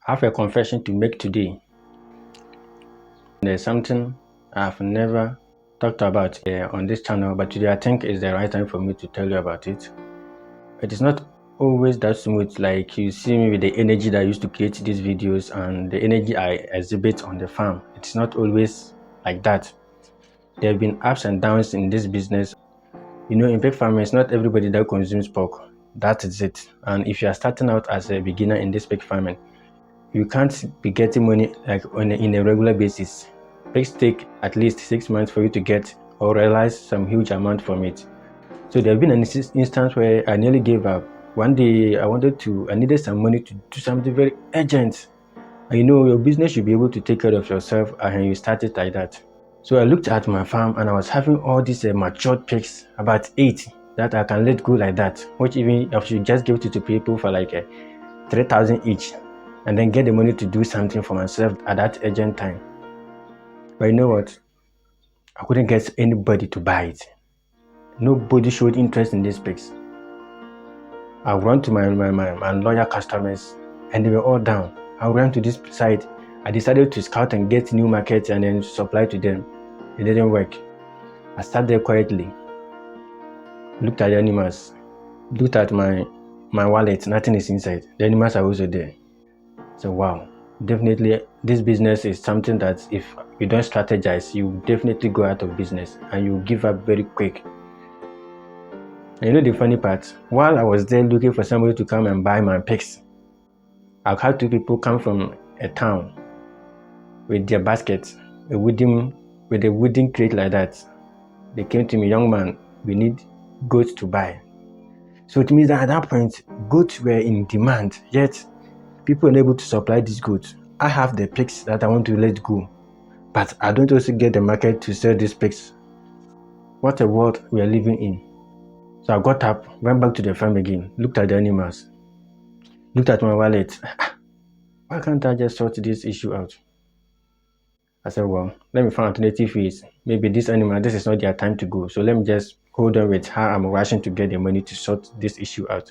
I have a confession to make today. There's something I've never talked about on this channel, but today I think is the right time for me to tell you about it. It is not always that smooth, like you see me with the energy that I used to create these videos and the energy I exhibit on the farm. It's not always like that. There have been ups and downs in this business. You know, in pig farming, it's not everybody that consumes pork. That is it. And if you are starting out as a beginner in this pig farming, you can't be getting money like in a regular basis. Pigs take at least 6 months for you to get or realize some huge amount from it. So there have been an instance where I nearly gave up. One day I needed some money to do something very urgent. And you know, your business should be able to take care of yourself and you start it like that. So I looked at my farm and I was having all these matured pigs, about 8 that I can let go like that, which even I should just give it to people for like 3,000 each and then get the money to do something for myself at that urgent time. But you know what? I couldn't get anybody to buy it. Nobody showed interest in these pigs. I ran to my loyal customers and they were all down. I ran to this site. I decided to scout and get new markets and then supply to them. It didn't work. I sat there quietly, looked at the animals, looked at my wallet, nothing is inside. The animals are also there. So wow, definitely this business is something that if you don't strategize, you definitely go out of business and you give up very quick. And you know the funny part, while I was there looking for somebody to come and buy my pigs, I've had 2 people come from a town with their baskets, with a wooden crate like that. They came to me, young man, we need goats to buy. So it means that at that point, goats were in demand, yet people were able to supply these goods. I have the pigs that I want to let go, but I don't also get the market to sell these pigs. What a world we are living in. So I got up, went back to the farm again, looked at the animals, looked at my wallet. Why can't I just sort this issue out? I said, well, let me find alternative ways. Maybe this is not their time to go. So let me just hold on with how I'm rushing to get the money to sort this issue out.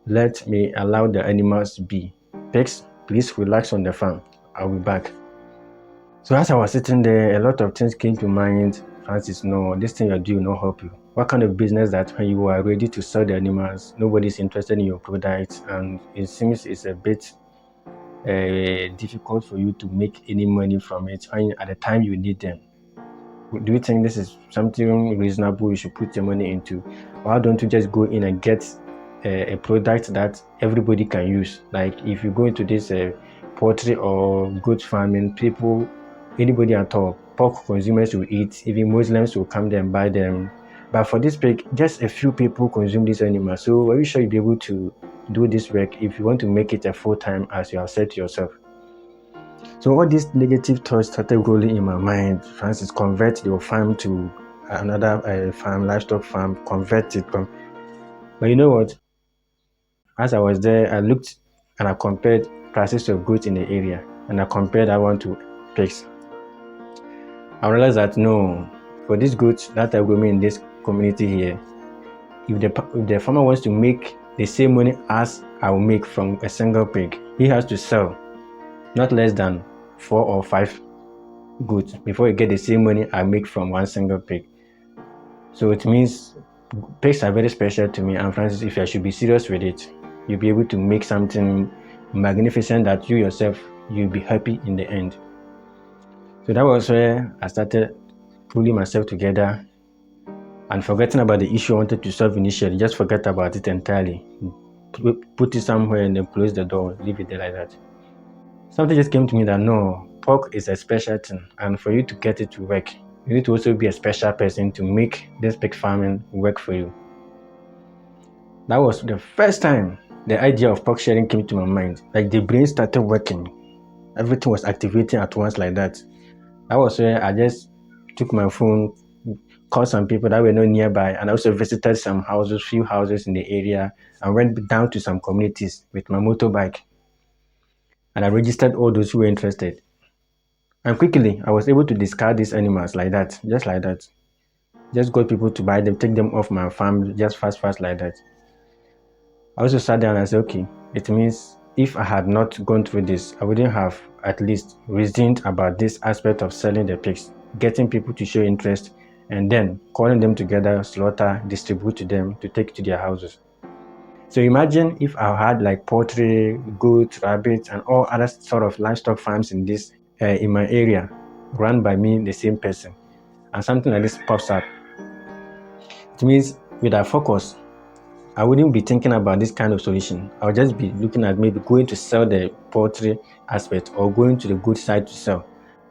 Let me allow the animals be. Pigs, please relax on the farm. I'll be back. So as I was sitting there, a lot of things came to mind. Francis, no, this thing you're doing will not help you. What kind of business that when you are ready to sell the animals, nobody's interested in your product, and it seems it's a bit difficult for you to make any money from it at the time you need them. Do you think this is something reasonable you should put your money into? Why don't you just go in and get a product that everybody can use? Like if you go into this poultry or goat farming, anybody at all, pork consumers will eat, even Muslims will come there and buy them. But for this pig, just a few people consume these animals. So are you sure you'll be able to do this work if you want to make it a full-time, as you have said to yourself? So all these negative thoughts started rolling in my mind. Francis, convert your farm to another farm, livestock farm, convert it. But you know what? As I was there, I looked and I compared prices of goods in the area, and I compared that one to pigs. I realized that no, for these goods that are growing in this community here, if the farmer wants to make the same money as I will make from a single pig, he has to sell not less than 4 or 5 goods before you get the same money I make from one single pig. So it means pigs are very special to me, and Francis, if I should be serious with it, you'll be able to make something magnificent that you yourself, you'll be happy in the end. So that was where I started pulling myself together and forgetting about the issue I wanted to solve initially. Just forget about it entirely. Put it somewhere and then close the door, leave it there like that. Something just came to me that no, pork is a special thing, and for you to get it to work, you need to also be a special person to make this pig farming work for you. That was the first time the idea of pork sharing came to my mind. Like the brain started working. Everything was activating at once like that. That was where I just took my phone, called some people that were not nearby, and also visited some few houses in the area, and went down to some communities with my motorbike. And I registered all those who were interested. And quickly, I was able to discard these animals like that, just like that. Just got people to buy them, take them off my farm, just fast like that. I also sat down and said, okay, it means if I had not gone through this, I wouldn't have at least reasoned about this aspect of selling the pigs, getting people to show interest, and then calling them together, slaughter, distribute to them to take to their houses. So imagine if I had like poultry, goats, rabbits, and all other sort of livestock farms in this in my area, run by me, the same person, and something like this pops up. It means with our focus, I wouldn't be thinking about this kind of solution. I would just be looking at maybe going to sell the poultry aspect or going to the good side to sell.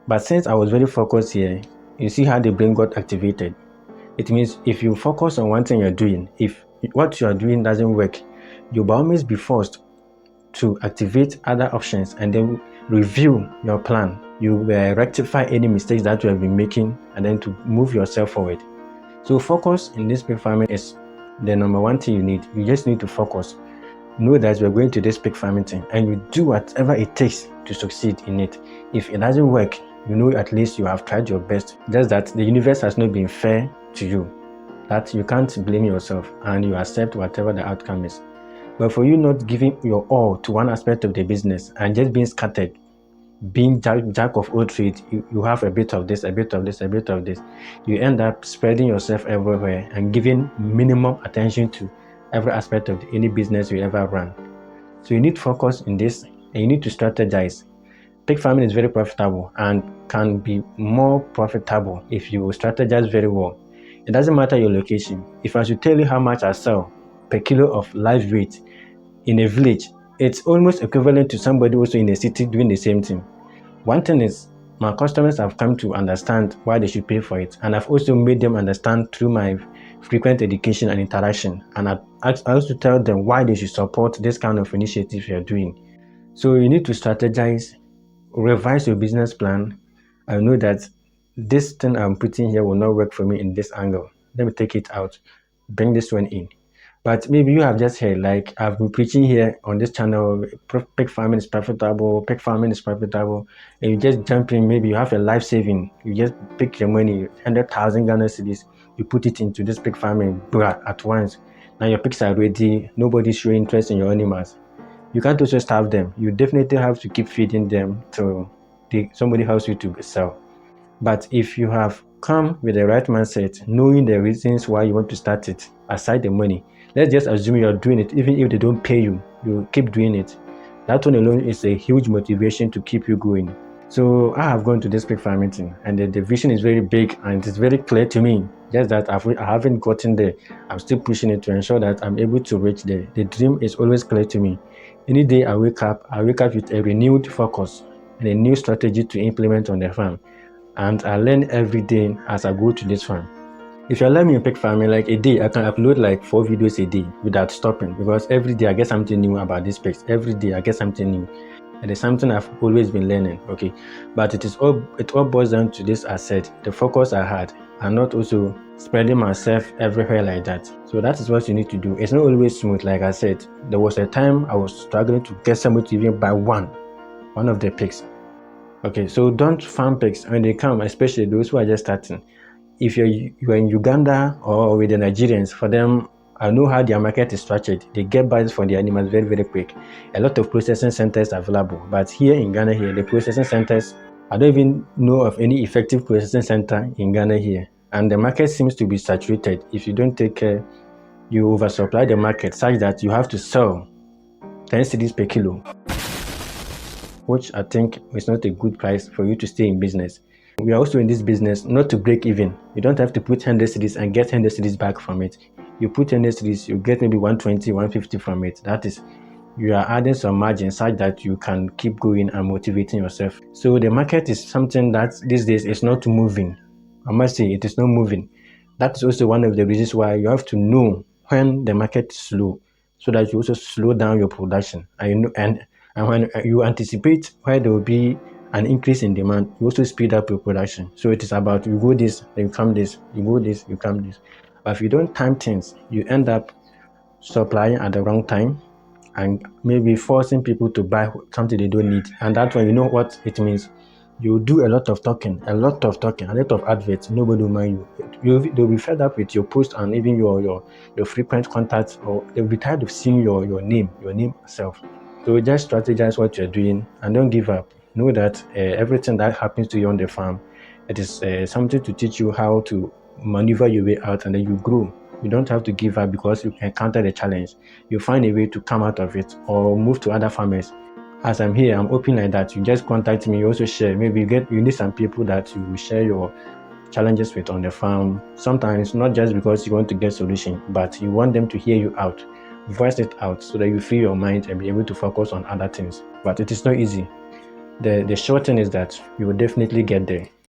But since I was very focused here, you see how the brain got activated. It means if you focus on one thing you're doing, if what you are doing doesn't work, you'll always be forced to activate other options and then review your plan. You will rectify any mistakes that you have been making and then to move yourself forward. So focus in this pig farming is the number one thing you need. You just need to focus. Know that you're going to this pig farming thing and you do whatever it takes to succeed in it. If it doesn't work, you know at least you have tried your best. Just that the universe has not been fair to you. That you can't blame yourself and you accept whatever the outcome is. But for you not giving your all to one aspect of the business and just being scattered, being jack of all trades, you have a bit of this, a bit of this, a bit of this. You end up spreading yourself everywhere and giving minimum attention to every aspect of any business you ever run. So you need focus in this and you need to strategize. Pig farming is very profitable and can be more profitable if you strategize very well. It doesn't matter your location. If I should tell you how much I sell per kilo of live weight in a village, it's almost equivalent to somebody also in a city doing the same thing. One thing is, my customers have come to understand why they should pay for it, and I've also made them understand through my frequent education and interaction. And I also tell them why they should support this kind of initiative you're doing. So you need to strategize, revise your business plan. I know that this thing I'm putting here will not work for me in this angle. Let me take it out, bring this one in. But maybe you have just heard, like I've been preaching here on this channel, pig farming is profitable, pig farming is profitable, and you just jump in, maybe you have a life saving, you just pick your money, 100,000 Ghana cedis, you put it into this pig farming at once. Now your pigs are ready, nobody's showing interest in your animals. You can't also starve them. You definitely have to keep feeding them till somebody helps you to sell. But if you have come with the right mindset, knowing the reasons why you want to start it, aside the money, let's just assume you're doing it, even if they don't pay you, you keep doing it. That one alone is a huge motivation to keep you going. So I have gone to this pig farming thing, and the vision is very big and it's very clear to me. Just that I haven't gotten there. I'm still pushing it to ensure that I'm able to reach there. The dream is always clear to me. Any day I wake up with a renewed focus and a new strategy to implement on the farm. And I learn every day as I go to this farm. If you allow me in pig farming, like a day, I can upload like 4 videos a day without stopping, because every day I get something new about this pigs. Every day I get something new. And it's something I've always been learning, okay? But it all boils down to this asset, the focus I had, and not also spreading myself everywhere like that. So that is what you need to do. It's not always smooth, like I said. There was a time I was struggling to get somebody to even buy one of the pigs. Okay, so don't farm pigs when they come, especially those who are just starting. If you're in Uganda or with the Nigerians, for them, I know how their market is structured. They get buys for their animals very, very quick. A lot of processing centers are available. But here in Ghana here, the processing centers, I don't even know of any effective processing center in Ghana here. And the market seems to be saturated. If you don't take care, you oversupply the market such that you have to sell 10 cedis per kilo, which I think is not a good price for you to stay in business. We are also in this business not to break even. You don't have to put 100 cedis and get 100 cedis back from it. You put 100 cedis, you get maybe 120, 150 from it. That is, you are adding some margin such that you can keep going and motivating yourself. So the market is something that these days is not moving. I must say it is not moving. That's also one of the reasons why you have to know when the market is slow, so that you also slow down your production. And when you anticipate where there will be an increase in demand, you also speed up your production. So it is about you go this, then you come this, you go this, you come this. But if you don't time things, you end up supplying at the wrong time and maybe forcing people to buy something they don't need. And that's when you know what it means. You do a lot of talking, a lot of adverts. Nobody will mind you. They'll be fed up with your post and even your frequent contacts, or they'll be tired of seeing your name itself. So just strategize what you're doing and don't give up. Know that everything that happens to you on the farm, it is something to teach you how to maneuver your way out, and then you grow. You don't have to give up because you encounter the challenge. You find a way to come out of it or move to other farmers. As I'm here, I'm open like that. You just contact me. You also share. Maybe you need some people that you will share your challenges with on the farm. Sometimes not just because you want to get solution, but you want them to hear you out, voice it out so that you free your mind and be able to focus on other things. But it is not easy. The short thing is that you will definitely get there.